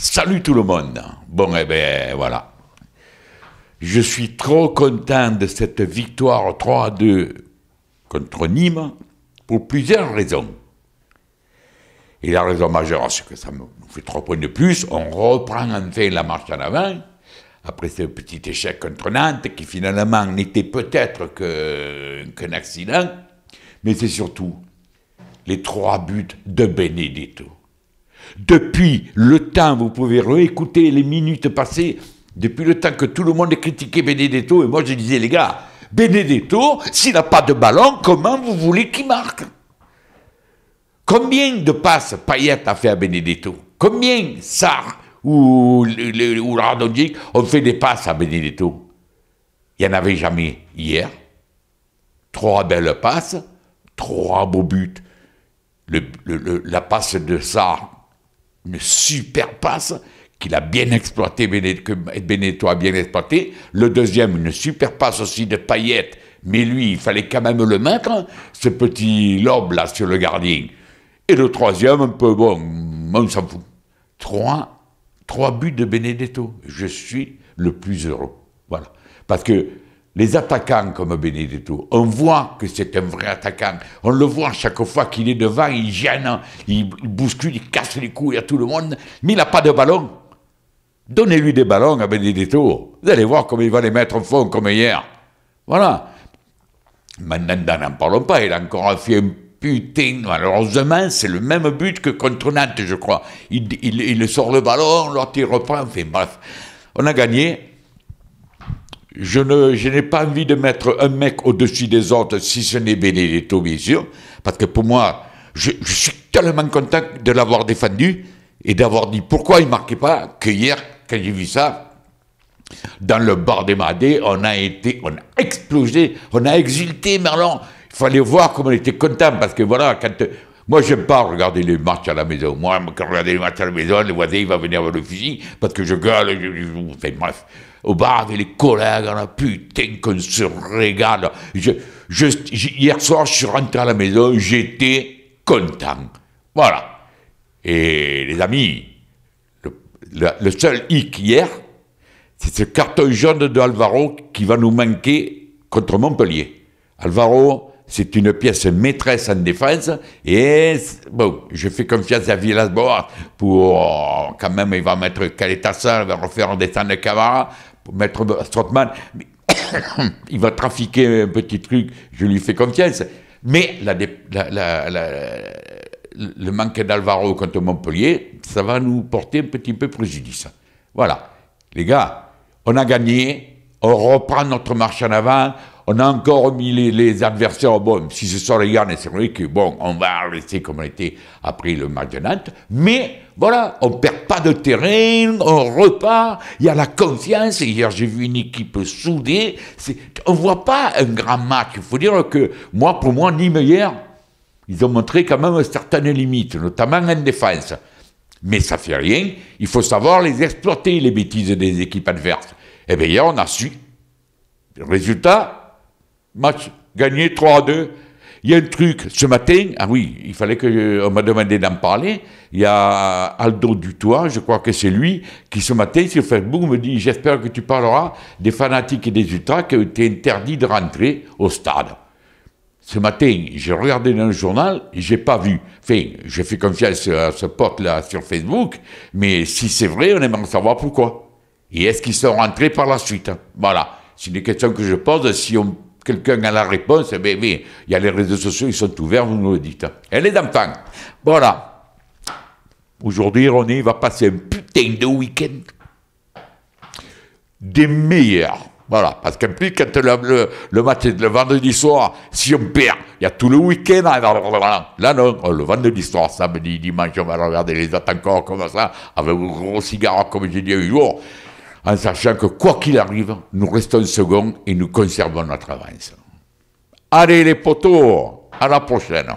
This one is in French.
Salut tout le monde. Bon, eh bien, voilà. Je suis trop content de cette victoire 3-2 contre Nîmes pour plusieurs raisons. Et la raison majeure, c'est que ça nous fait 3 points de plus. On reprend enfin la marche en avant. Après ce petit échec contre Nantes, qui finalement n'était peut-être qu'un accident. Mais c'est surtout les 3 buts de Benedetto. Depuis le temps, vous pouvez réécouter les minutes passées, depuis le temps que tout le monde critiquait Benedetto, et moi je disais, les gars, Benedetto, s'il n'a pas de ballon, comment vous voulez qu'il marque? Combien de passes Payet a fait à Benedetto? Combien Sarr ou Radonjic ont fait des passes à Benedetto? Il n'y en avait jamais hier. 3 belles passes, 3 beaux buts. La passe de Sarr, une super passe qu'il a bien exploité, que Benedetto a bien exploité. Le deuxième, une super passe aussi de Payet, mais lui, il fallait quand même le mettre, ce petit lobe là sur le gardien. Et le troisième, un peu bon, on s'en fout. 3 buts de Benedetto. Je suis le plus heureux. Voilà. Parce que les attaquants comme Benedetto, on voit que c'est un vrai attaquant. On le voit chaque fois qu'il est devant, il gêne, il bouscule, il casse les couilles à tout le monde, mais il n'a pas de ballon. Donnez-lui des ballons à Benedetto. Vous allez voir comment il va les mettre au fond comme hier. Voilà. Maintenant, n'en parlons pas, il a encore fait un putain. Malheureusement, c'est le même but que contre Nantes, je crois. Il sort le ballon, l'autre il reprend, enfin bref. On a gagné. Je n'ai pas envie de mettre un mec au-dessus des autres, si ce n'est Benedetto, bien sûr, parce que pour moi, je suis tellement content de l'avoir défendu et d'avoir dit pourquoi il ne marquait pas, que hier, quand j'ai vu ça, dans le bar des Madés, on a explosé, on a exulté, mais alors, il fallait voir comment on était content, parce que voilà, quand... Moi, j'aime pas regarder les matchs à la maison. Moi, quand je regarde les matchs à la maison, le voisin, il va venir avec le fusil, parce que je gueule, enfin, bref. Au bar avec les collègues, on a putain qu'on se régale. Hier soir, je suis rentré à la maison, j'étais content. Voilà. Et les amis, le seul hic hier, c'est ce carton jaune de Alvaro qui va nous manquer contre Montpellier. Alvaro, c'est une pièce maîtresse en défense, et bon, je fais confiance à Villas-Boas pour, quand même, il va mettre Caleta, il va refaire descendre Camara, pour mettre Strootman, il va trafiquer un petit truc, je lui fais confiance, mais le manque d'Alvaro contre Montpellier, ça va nous porter un petit peu préjudice. Voilà, les gars, on a gagné, on reprend notre marche en avant, on a encore mis les adversaires, bon, si ce sont les gars, c'est vrai que, bon, on va rester comme on était après le match de Nantes, mais voilà, on ne perd pas de terrain, on repart, il y a la confiance, et hier j'ai vu une équipe soudée, on ne voit pas un grand match, il faut dire que, pour moi, Nîmes hier, ils ont montré quand même certaines limites, notamment en défense. Mais ça ne fait rien, il faut savoir les exploiter, les bêtises des équipes adverses. Et bien hier, on a su. Résultat, match gagné 3-2. Il y a un truc, ce matin, ah oui, il fallait on m'a demandé d'en parler, il y a Aldo Dutoit, je crois que c'est lui, qui ce matin sur Facebook me dit « J'espère que tu parleras des fanatiques et des ultras qui ont été interdits de rentrer au stade ». Ce matin, j'ai regardé dans le journal, et je n'ai pas vu. Enfin, je fais confiance à ce pote-là sur Facebook, mais si c'est vrai, on aimerait savoir pourquoi. Et est-ce qu'ils sont rentrés par la suite? Voilà, c'est une question que je pose. Si quelqu'un a la réponse, eh bien, il y a les réseaux sociaux, ils sont ouverts, vous nous le dites. Et les enfants, voilà. Aujourd'hui, René va passer un putain de week-end des meilleurs. Voilà, parce qu'en plus, quand le match est le vendredi soir, si on perd, il y a tout le week-end. Là, non, le vendredi soir, samedi, dimanche, on va regarder les autres encore comme ça, avec un gros cigare, comme j'ai dit un jour, en sachant que quoi qu'il arrive, nous restons second et nous conservons notre avance. Allez les potos, à la prochaine.